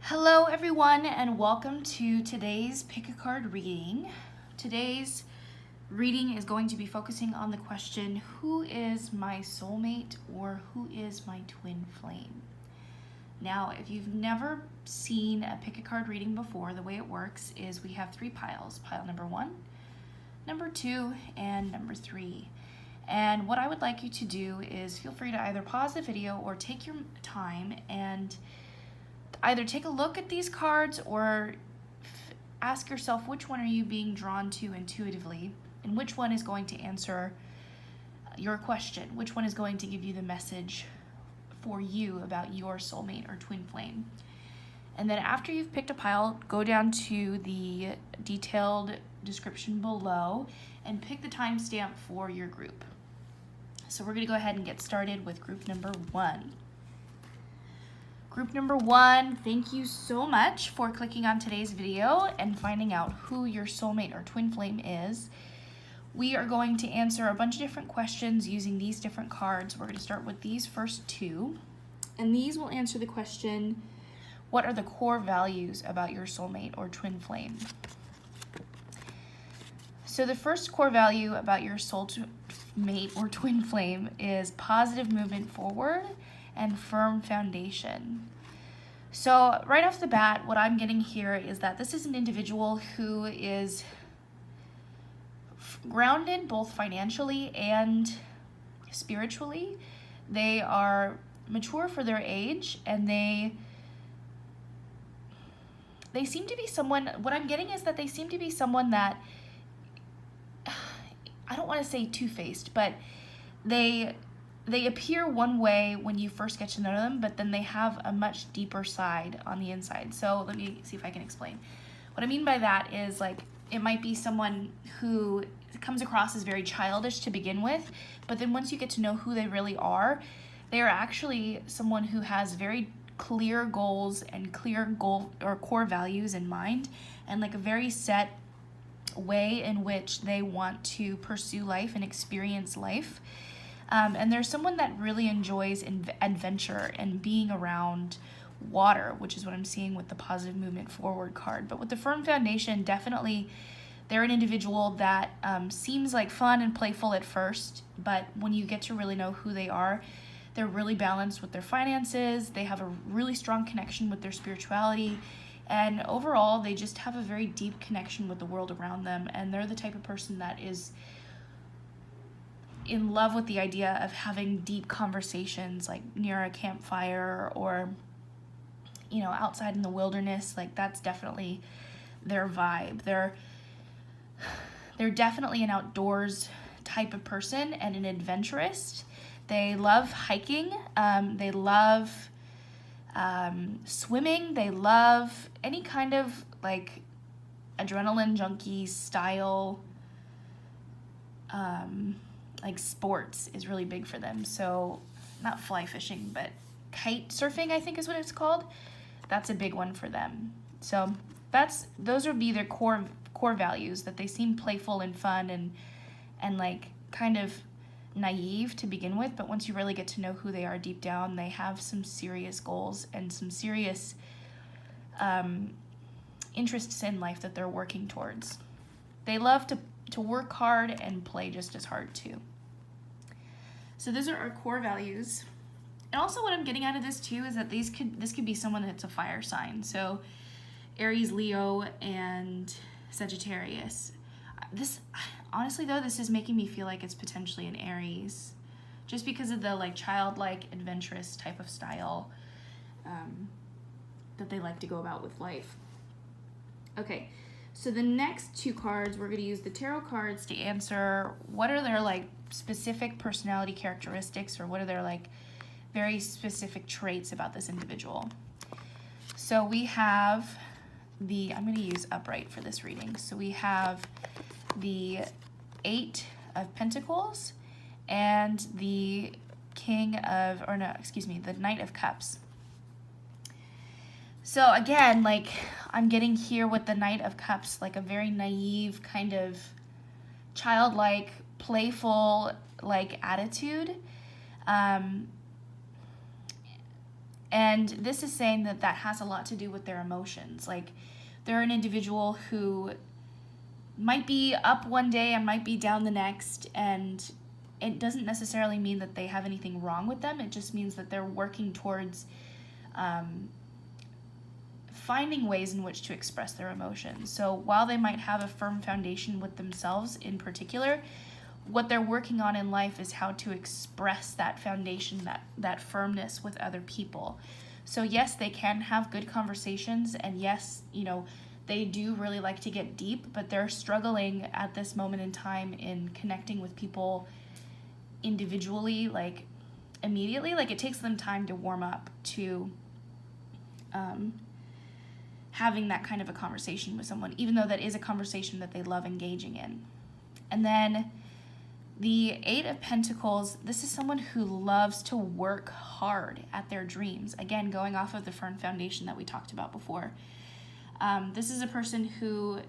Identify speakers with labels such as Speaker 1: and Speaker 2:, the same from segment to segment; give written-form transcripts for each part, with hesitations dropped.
Speaker 1: Hello everyone and welcome to today's pick a card reading. Today's reading is going to be focusing on the question, who is my soulmate or who is my twin flame? Now, if you've never seen a pick a card reading before, the way it works is we have three piles. Pile number 1, number 2, and number 3. And what I would like you to do is feel free to either pause the video or take your time and either take a look at these cards or ask yourself which one are you being drawn to intuitively and which one is going to answer your question, which one is going to give you the message for you about your soulmate or twin flame. And then after you've picked a pile, go down to the detailed description below and pick the timestamp for your group. So we're going to go ahead and get started with group number 1. Group number 1, thank you so much for clicking on today's video and finding out who your soulmate or twin flame is. We are going to answer a bunch of different questions using these different cards. We're going to start with these first two, and these will answer the question, what are the core values about your soulmate or twin flame? So the first core value about your soulmate or twin flame is positive movement forward and firm foundation. So right off the bat, what I'm getting here is that this is an individual who is grounded both financially and spiritually. They are mature for their age, and they seem to be someone, what I'm getting is that they seem to be someone that, I don't want to say two-faced, but they appear one way when you first get to know them, but then they have a much deeper side on the inside. So let me see if I can explain. What I mean by that is, like, it might be someone who comes across as very childish to begin with, but then once you get to know who they really are, they are actually someone who has very clear goals and clear goal or core values in mind, and like a very set way in which they want to pursue life and experience life. And there's someone that really enjoys adventure and being around water, which is what I'm seeing with the positive movement forward card. But with the firm foundation, definitely they're an individual that seems like fun and playful at first, but when you get to really know who they are, they're really balanced with their finances, they have a really strong connection with their spirituality, and overall they just have a very deep connection with the world around them, and they're the type of person that is in love with the idea of having deep conversations, like near a campfire or, you know, outside in the wilderness. Like, that's definitely their vibe. They're definitely an outdoors type of person and an adventurist. They love hiking. They love swimming. They love any kind of like adrenaline junkie style like sports is really big for them. So not fly fishing, but kite surfing, I think is what it's called. That's a big one for them. So those would be their core values, that they seem playful and fun and like kind of naive to begin with, but once you really get to know who they are deep down, they have some serious goals and some serious interests in life that they're working towards. They love to work hard and play just as hard too. So those are our core values. And also what I'm getting out of this too is that this could be someone that's a fire sign. So Aries, Leo, and Sagittarius. This, honestly though, this is making me feel like it's potentially an Aries, just because of the like childlike, adventurous type of style that they like to go about with life. Okay. So the next two cards, we're going to use the tarot cards to answer what are their like specific personality characteristics, or what are their like very specific traits about this individual. So we have I'm going to use upright for this reading. So we have the 8 of Pentacles and the the Knight of Cups. So again, like I'm getting here with the Knight of Cups, like a very naive kind of childlike, playful like attitude. And this is saying that that has a lot to do with their emotions. Like, they're an individual who might be up one day and might be down the next, and it doesn't necessarily mean that they have anything wrong with them. It just means that they're working towards finding ways in which to express their emotions. So while they might have a firm foundation with themselves in particular, what they're working on in life is how to express that foundation, that firmness with other people. So yes, they can have good conversations, and yes, you know, they do really like to get deep, but they're struggling at this moment in time in connecting with people individually, like immediately. Like, it takes them time to warm up to having that kind of a conversation with someone, even though that is a conversation that they love engaging in. And then the Eight of Pentacles, this is someone who loves to work hard at their dreams. Again, going off of the firm foundation that we talked about before. This is a person who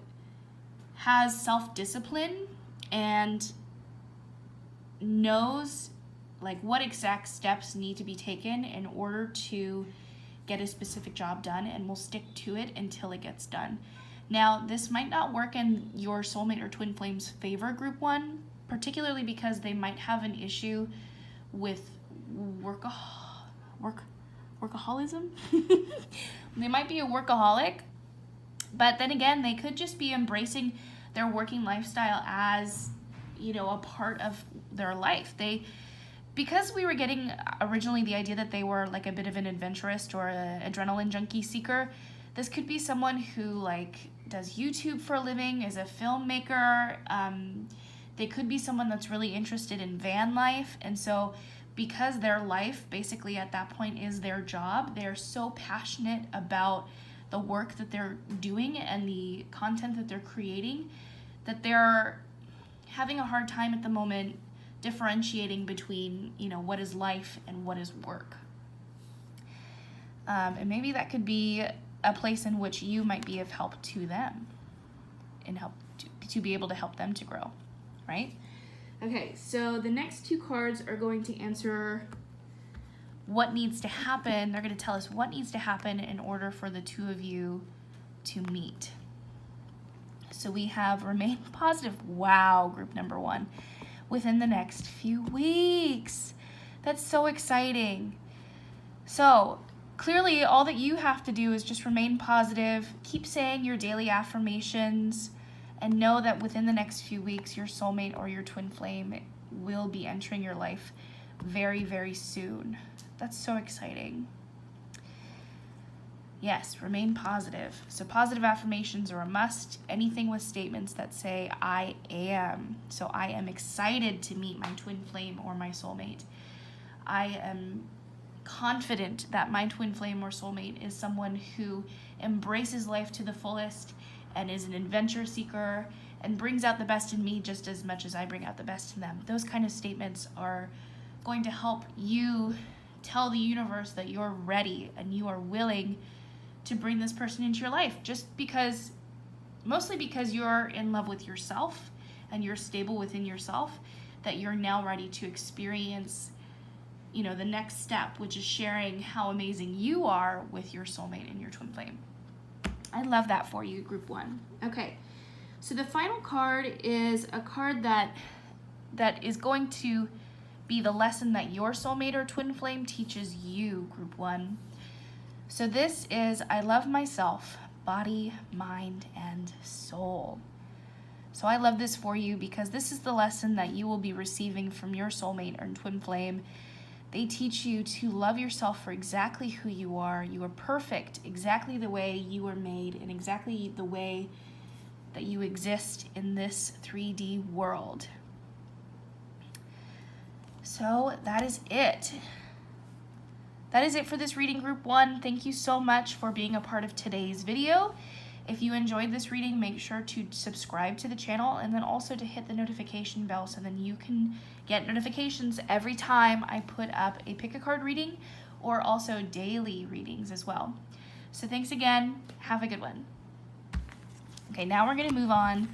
Speaker 1: has self-discipline and knows like what exact steps need to be taken in order to get a specific job done, and will stick to it until it gets done. Now, this might not work in your soulmate or twin flame's favor, group one, particularly because they might have an issue with workaholism. They might be a workaholic, but then again, they could just be embracing their working lifestyle as, you know, a part of their life. Because we were getting originally the idea that they were like a bit of an adventurist or an adrenaline junkie seeker, this could be someone who like does YouTube for a living, is a filmmaker. They could be someone that's really interested in van life. And so because their life basically at that point is their job, they're so passionate about the work that they're doing and the content that they're creating that they're having a hard time at the moment differentiating between, you know, what is life and what is work. And maybe that could be a place in which you might be of help to them and help to be able to help them to grow, right? Okay, so the next two cards are going to answer what needs to happen. They're going to tell us what needs to happen in order for the two of you to meet. So we have remain positive. Wow, group number one. Within the next few weeks. That's so exciting. So clearly all that you have to do is just remain positive, keep saying your daily affirmations, and know that within the next few weeks, your soulmate or your twin flame will be entering your life very, very soon. That's so exciting. Yes, remain positive. So positive affirmations are a must. Anything with statements that say, I am. So I am excited to meet my twin flame or my soulmate. I am confident that my twin flame or soulmate is someone who embraces life to the fullest and is an adventure seeker and brings out the best in me just as much as I bring out the best in them. Those kind of statements are going to help you tell the universe that you're ready and you are willing to bring this person into your life, mostly because you're in love with yourself and you're stable within yourself, that you're now ready to experience, you know, the next step, which is sharing how amazing you are with your soulmate and your twin flame. I love that for you, group one. Okay, so the final card is a card that is going to be the lesson that your soulmate or twin flame teaches you, group one. So this is, I love myself, body, mind, and soul. So I love this for you because this is the lesson that you will be receiving from your soulmate or twin flame. They teach you to love yourself for exactly who you are. You are perfect exactly the way you were made and exactly the way that you exist in this 3D world. So that is it. That is it for this reading, group one. Thank you so much for being a part of today's video. If you enjoyed this reading, make sure to subscribe to the channel and then also to hit the notification bell so then you can get notifications every time I put up a pick a card reading or also daily readings as well. So thanks again. Have a good one. Okay, now we're going to move on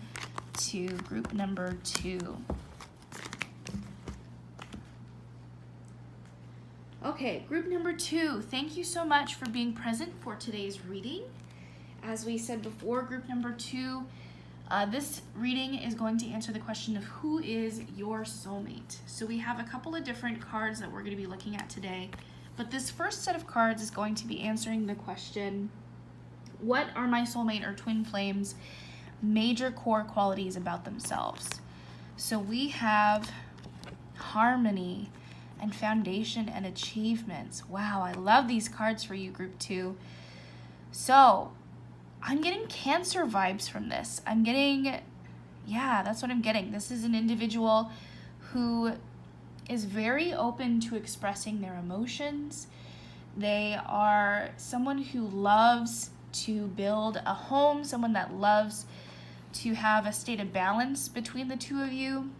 Speaker 1: to group number two. Okay, group number 2, thank you so much for being present for today's reading. As we said before, group number 2, this reading is going to answer the question of who is your soulmate. So we have a couple of different cards that we're going to be looking at today, but this first set of cards is going to be answering the question, what are my soulmate or twin flames' major core qualities about themselves? So we have harmony and foundation and achievements. Wow, I love these cards for you, group 2. So I'm getting Cancer vibes from this. I'm getting, yeah, that's what I'm getting. This is an individual who is very open to expressing their emotions. They are someone who loves to build a home, someone that loves to have a state of balance between the two of you,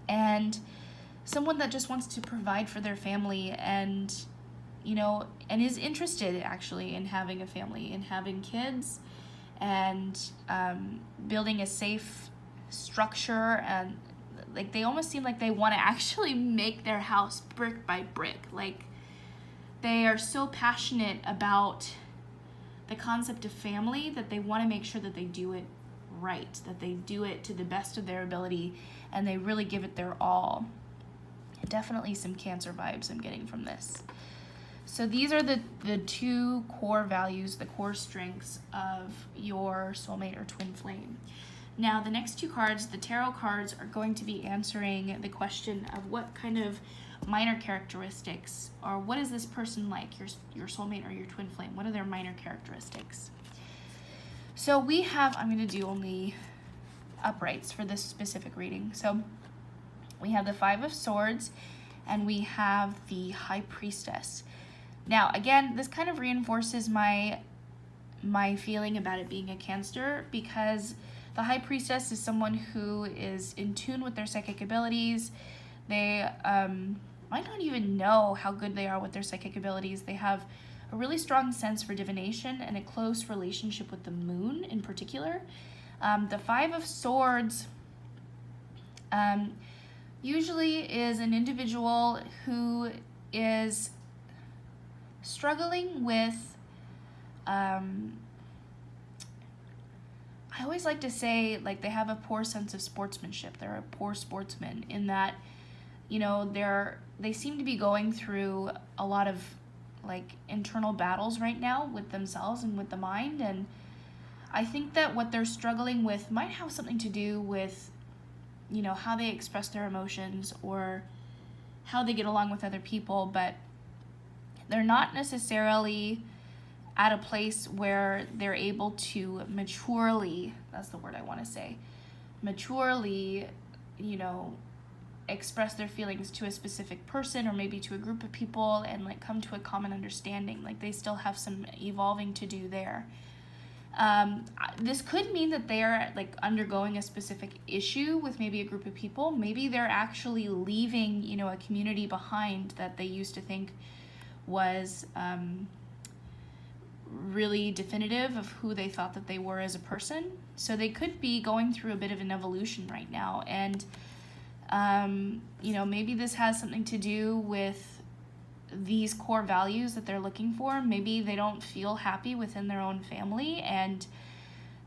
Speaker 1: and someone that just wants to provide for their family and, you know, and is interested actually in having a family and having kids and building a safe structure. And like they almost seem like they want to actually make their house brick by brick. Like they are so passionate about the concept of family that they want to make sure that they do it right, that they do it to the best of their ability, and they really give it their all. Definitely some Cancer vibes I'm getting from this. So these are the 2 core values, the core strengths of your soulmate or twin flame. Now the next 2 cards, the tarot cards, are going to be answering the question of what kind of minor characteristics, or what is this person like, your soulmate or your twin flame? What are their minor characteristics? So we have, I'm going to do only uprights for this specific reading. So we have the 5 of Swords and we have the High Priestess. Now again, this kind of reinforces my feeling about it being a Cancer, because the High Priestess is someone who is in tune with their psychic abilities. They might not even know how good they are with their psychic abilities. They have a really strong sense for divination and a close relationship with the moon in particular. The 5 of Swords usually is an individual who is struggling with, I always like to say, like, they have a poor sense of sportsmanship. They're a poor sportsman in that, you know, they seem to be going through a lot of like internal battles right now with themselves and with the mind. And I think that what they're struggling with might have something to do with, you know, how they express their emotions or how they get along with other people, but they're not necessarily at a place where they're able to maturely, that's the word I want to say, maturely, you know, express their feelings to a specific person or maybe to a group of people and like come to a common understanding. Like they still have some evolving to do there. This could mean that they're like undergoing a specific issue with maybe a group of people. Maybe they're actually leaving, you know, a community behind that they used to think was really definitive of who they thought that they were as a person. So they could be going through a bit of an evolution right now. And you know, maybe this has something to do with these core values that they're looking for. Maybe they don't feel happy within their own family and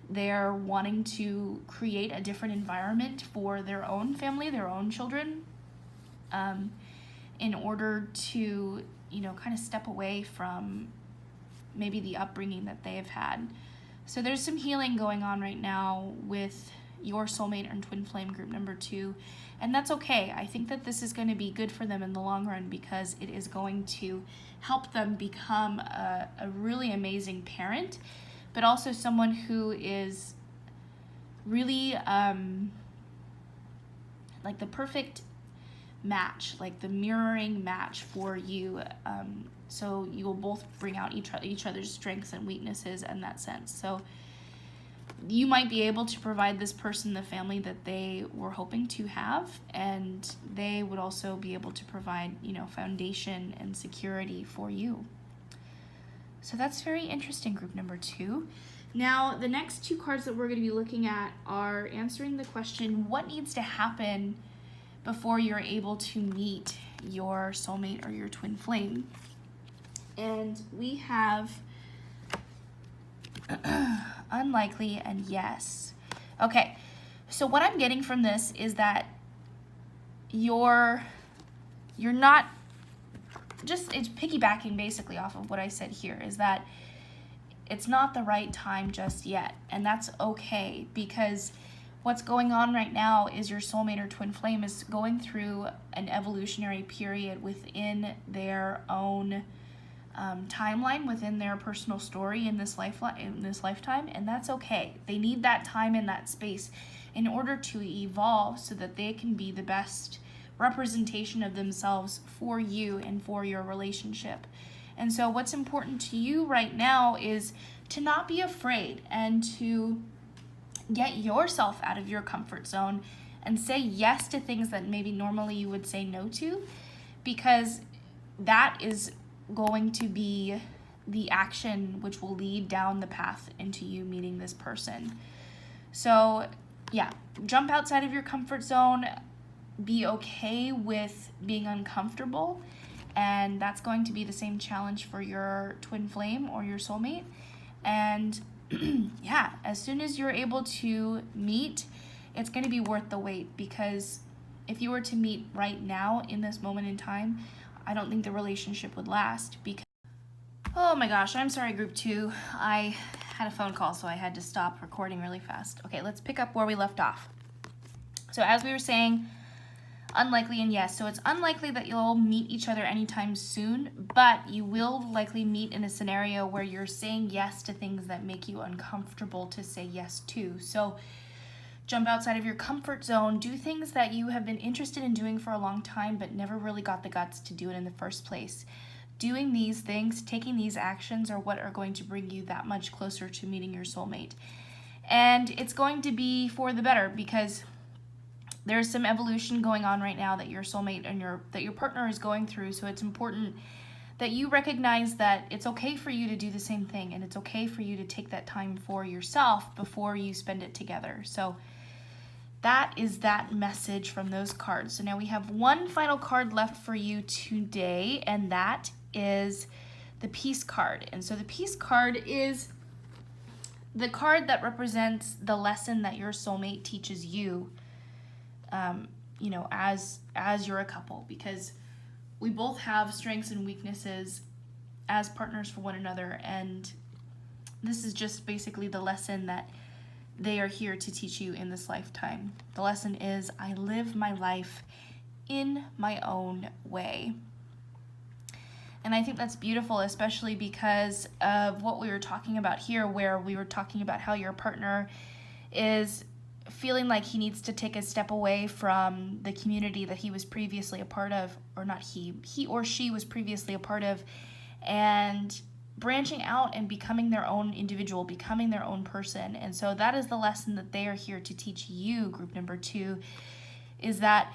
Speaker 1: they're wanting to create a different environment for their own family, their own children, in order to, you know, kind of step away from maybe the upbringing that they have had. So there's some healing going on right now with your soulmate and twin flame group number 2, and that's okay. I think that this is going to be good for them in the long run because it is going to help them become a really amazing parent, but also someone who is really like the perfect match, like the mirroring match for you. So you will both bring out each other's strengths and weaknesses in that sense. So you might be able to provide this person the family that they were hoping to have, and they would also be able to provide, you know, foundation and security for you. So that's very interesting, group number 2. Now, the next 2 cards that we're going to be looking at are answering the question, what needs to happen before you're able to meet your soulmate or your twin flame. And we have unlikely and yes. Okay, so what I'm getting from this is that you're not, just, it's piggybacking basically off of what I said here, is that it's not the right time just yet. And that's okay, because what's going on right now is your soulmate or twin flame is going through an evolutionary period within their own timeline, within their personal story in this lifetime, and that's okay. They need that time and that space in order to evolve so that they can be the best representation of themselves for you and for your relationship. And so what's important to you right now is to not be afraid and to get yourself out of your comfort zone and say yes to things that maybe normally you would say no to, because that is going to be the action which will lead down the path into you meeting this person. So yeah, jump outside of your comfort zone, be okay with being uncomfortable, and that's going to be the same challenge for your twin flame or your soulmate. And yeah, as soon as you're able to meet, it's going to be worth the wait, because if you were to meet right now in this moment in time, I don't think the relationship would last. Because, oh my gosh, I'm sorry, group 2. I had a phone call, so I had to stop recording really fast. Okay, let's pick up where we left off. So as we were saying, unlikely and yes. So it's unlikely that you'll meet each other anytime soon, but you will likely meet in a scenario where you're saying yes to things that make you uncomfortable to say yes to. So jump outside of your comfort zone, do things that you have been interested in doing for a long time but never really got the guts to do it in the first place. Doing these things, taking these actions, are what are going to bring you that much closer to meeting your soulmate. And it's going to be for the better, because there's some evolution going on right now that your soulmate and your partner is going through. So it's important that you recognize that it's okay for you to do the same thing, and it's okay for you to take that time for yourself before you spend it together. So that is that message from those cards. So now we have one final card left for you today, and that is the Peace card. And so the Peace card is the card that represents the lesson that your soulmate teaches you, as you're a couple, because we both have strengths and weaknesses as partners for one another, and this is just basically the lesson that they are here to teach you in this lifetime. The lesson is, I live my life in my own way. And I think that's beautiful, especially because of what we were talking about here, where we were talking about how your partner is feeling like he needs to take a step away from the community that he was previously a part of, or not he or she was previously a part of, and branching out and becoming their own individual, becoming their own person. And so that is the lesson that they are here to teach you, group number 2, is that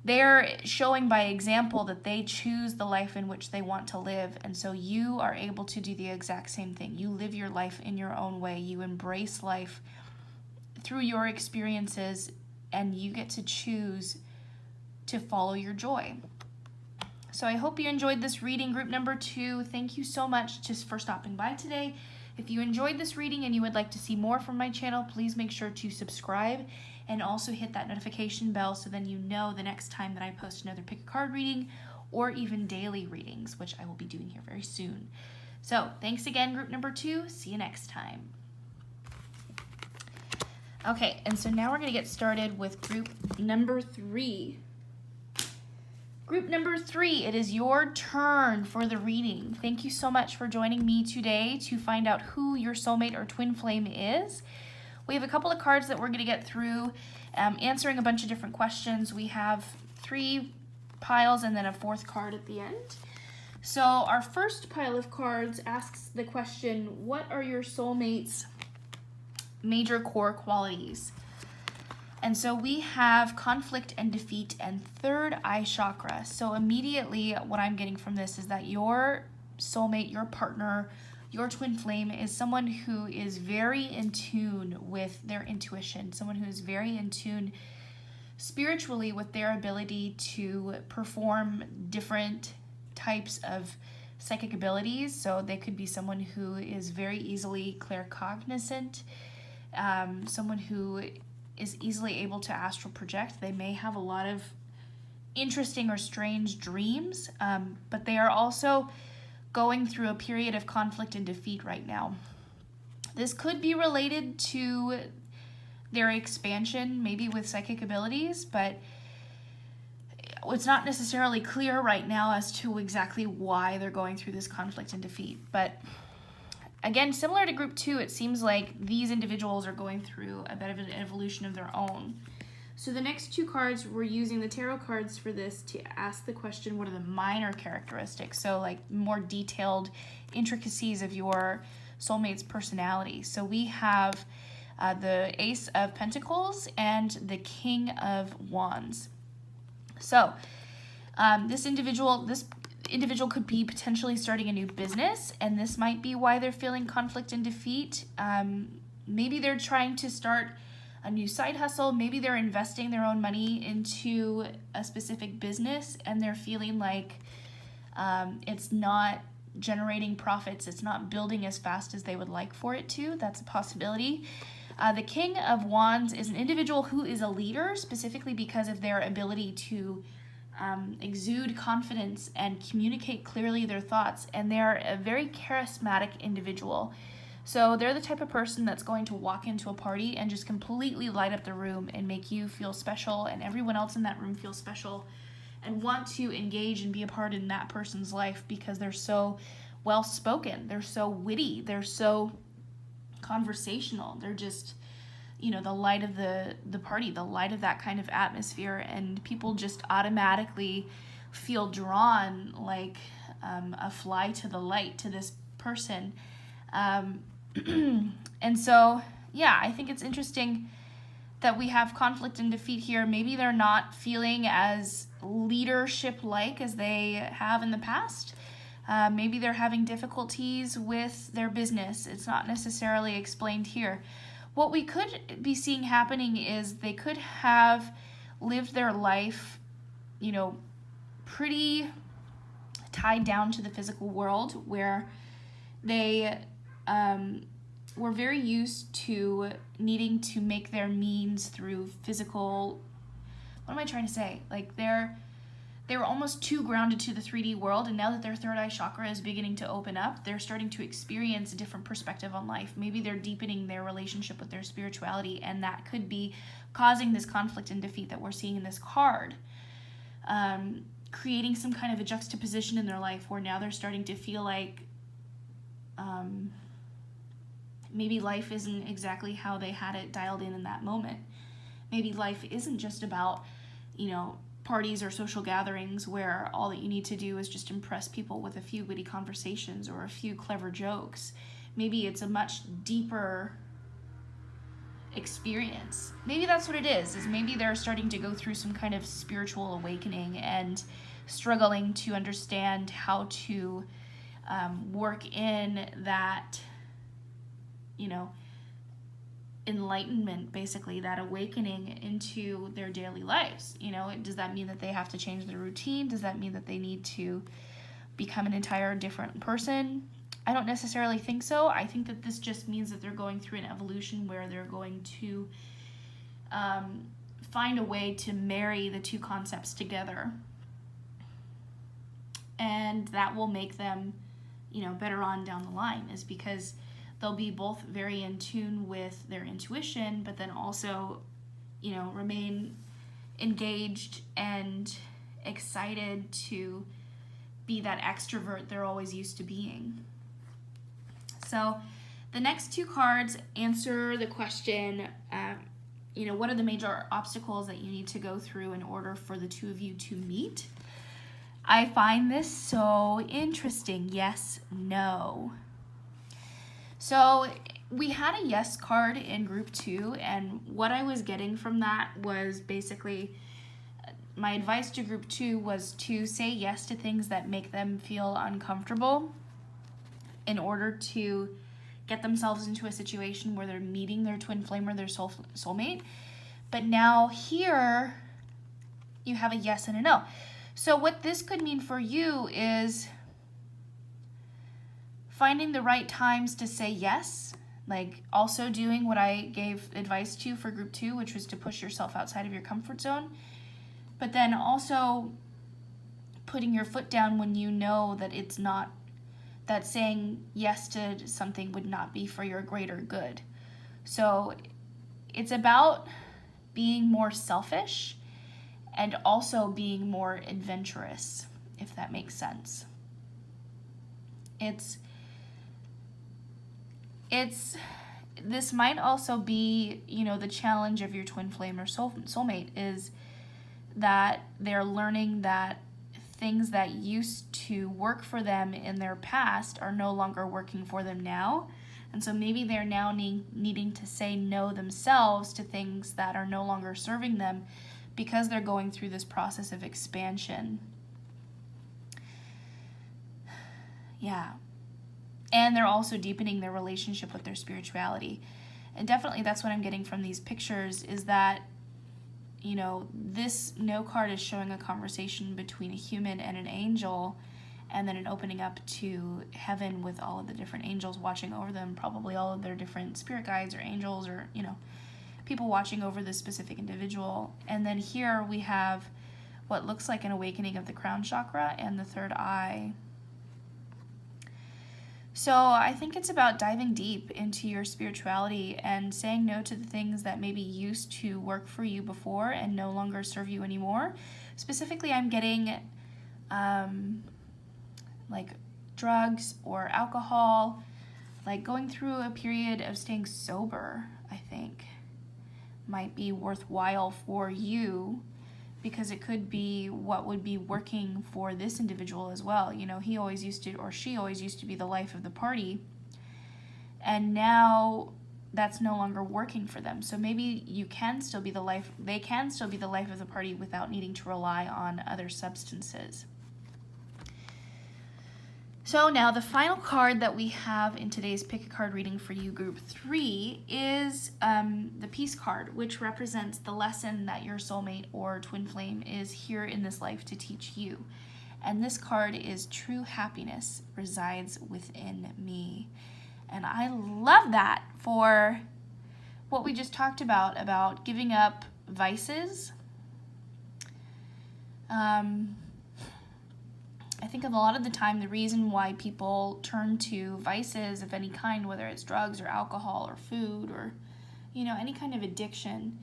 Speaker 1: they're showing by example that they choose the life in which they want to live. And so you are able to do the exact same thing. You live your life in your own way. You embrace life through your experiences, and you get to choose to follow your joy. So I hope you enjoyed this reading, group number 2. Thank you so much just for stopping by today. If you enjoyed this reading and you would like to see more from my channel, please make sure to subscribe and also hit that notification bell so then you know the next time that I post another pick a card reading, or even daily readings, which I will be doing here very soon. So thanks again, group number 2. See you next time. Okay, and so now we're going to get started with group number 3. Group number 3, it is your turn for the reading. Thank you so much for joining me today to find out who your soulmate or twin flame is. We have a couple of cards that we're going to get through, answering a bunch of different questions. We have 3 piles and then a 4th card at the end. So our first pile of cards asks the question, what are your soulmate's major core qualities? And so we have conflict and defeat and third eye chakra. So immediately what I'm getting from this is that your soulmate, your partner, your twin flame is someone who is very in tune with their intuition, someone who is very in tune spiritually with their ability to perform different types of psychic abilities. So they could be someone who is very easily claircognizant, someone who is easily able to astral project. They may have a lot of interesting or strange dreams, but they are also going through a period of conflict and defeat right now. This could be related to their expansion, maybe with psychic abilities, but it's not necessarily clear right now as to exactly why they're going through this conflict and defeat. But again, similar to group 2, it seems like these individuals are going through a bit of an evolution of their own. So the next 2 cards, we're using the tarot cards for this to ask the question, what are the minor characteristics? So like more detailed intricacies of your soulmate's personality. So we have the Ace of Pentacles and the King of Wands. So this individual could be potentially starting a new business, and this might be why they're feeling conflict and defeat. Maybe they're trying to start a new side hustle. Maybe they're investing their own money into a specific business, and they're feeling like it's not generating profits. It's not building as fast as they would like for it to. That's a possibility. The King of Wands is an individual who is a leader, specifically because of their ability to exude confidence and communicate clearly their thoughts, and they're a very charismatic individual. So they're the type of person that's going to walk into a party and just completely light up the room and make you feel special, and everyone else in that room feel special and want to engage and be a part in that person's life because they're so well spoken, they're so witty, they're so conversational. They're just, the light of the party, the light of that kind of atmosphere, and people just automatically feel drawn like a fly to the light to this person. And so, yeah, I think it's interesting that we have conflict and defeat here. Maybe they're not feeling as leadership-like as they have in the past. Maybe they're having difficulties with their business. It's not necessarily explained here. What we could be seeing happening is they could have lived their life, pretty tied down to the physical world, where they were very used to needing to make their means through physical, what am I trying to say? Like they were almost too grounded to the 3D world, and now that their third eye chakra is beginning to open up, they're starting to experience a different perspective on life. Maybe they're deepening their relationship with their spirituality, and that could be causing this conflict and defeat that we're seeing in this card. Creating some kind of a juxtaposition in their life where now they're starting to feel like maybe life isn't exactly how they had it dialed in that moment. Maybe life isn't just about, parties or social gatherings where all that you need to do is just impress people with a few witty conversations or a few clever jokes. Maybe it's a much deeper experience. Maybe that's what it is maybe they're starting to go through some kind of spiritual awakening and struggling to understand how to work in that, enlightenment, basically, that awakening into their daily lives. Does that mean that they have to change their routine? Does that mean that they need to become an entire different person? I don't necessarily think so. I think that this just means that they're going through an evolution where they're going to find a way to marry the two concepts together, and that will make them better on down the line, is because they'll be both very in tune with their intuition, but then also, remain engaged and excited to be that extrovert they're always used to being. So the next 2 cards answer the question, what are the major obstacles that you need to go through in order for the 2 of you to meet? I find this so interesting. Yes, no. So we had a yes card in group 2, and what I was getting from that was basically my advice to group 2 was to say yes to things that make them feel uncomfortable in order to get themselves into a situation where they're meeting their twin flame or their soulmate. But now here, you have a yes and a no. So what this could mean for you is finding the right times to say yes, like also doing what I gave advice to for group 2, which was to push yourself outside of your comfort zone, but then also putting your foot down when you know that it's not, that saying yes to something would not be for your greater good. So it's about being more selfish and also being more adventurous, if that makes sense. This might also be, the challenge of your twin flame or soulmate is that they're learning that things that used to work for them in their past are no longer working for them now. And so maybe they're now needing to say no themselves to things that are no longer serving them because they're going through this process of expansion. Yeah. And they're also deepening their relationship with their spirituality. And definitely that's what I'm getting from these pictures, is that, this no card is showing a conversation between a human and an angel, and then an opening up to heaven with all of the different angels watching over them, probably all of their different spirit guides or angels or, people watching over this specific individual. And then here we have what looks like an awakening of the crown chakra and the third eye. So I think it's about diving deep into your spirituality and saying no to the things that maybe used to work for you before and no longer serve you anymore. Specifically, I'm getting like drugs or alcohol, like going through a period of staying sober, I think might be worthwhile for you, because it could be what would be working for this individual as well. He always used to, or she always used to be the life of the party, and now that's no longer working for them. So maybe they can still be the life of the party without needing to rely on other substances. So now the final card that we have in today's pick a card reading for you, group 3, is the peace card, which represents the lesson that your soulmate or twin flame is here in this life to teach you. And this card is true happiness resides within me. And I love that for what we just talked about giving up vices. I think a lot of the time the reason why people turn to vices of any kind, whether it's drugs or alcohol or food or, any kind of addiction,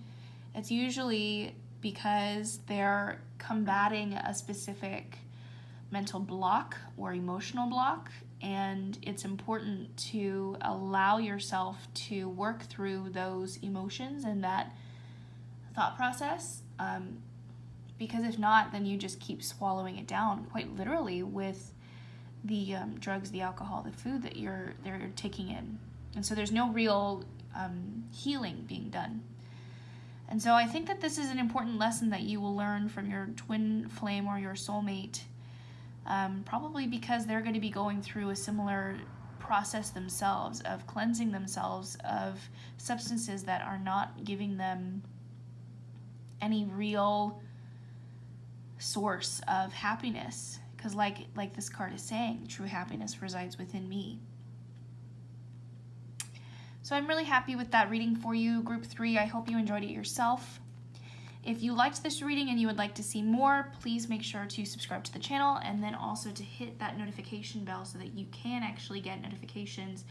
Speaker 1: it's usually because they're combating a specific mental block or emotional block, and it's important to allow yourself to work through those emotions and that thought process. Because if not, then you just keep swallowing it down, quite literally, with the drugs, the alcohol, the food that they're taking in. And so there's no real healing being done. And so I think that this is an important lesson that you will learn from your twin flame or your soulmate, probably because they're going to be going through a similar process themselves of cleansing themselves of substances that are not giving them any real source of happiness, because like this card is saying, true happiness resides within me. So I'm really happy with that reading for you, group 3. I hope you enjoyed it yourself. If you liked this reading and you would like to see more, please make sure to subscribe to the channel, and then also to hit that notification bell so that you can actually get notifications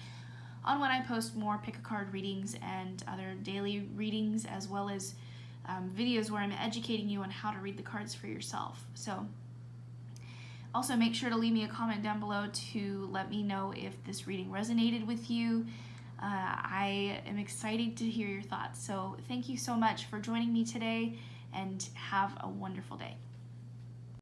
Speaker 1: on when I post more pick a card readings and other daily readings, as well as videos where I'm educating you on how to read the cards for yourself. So also make sure to leave me a comment down below to let me know if this reading resonated with you. I am excited to hear your thoughts. So thank you so much for joining me today, and have a wonderful day.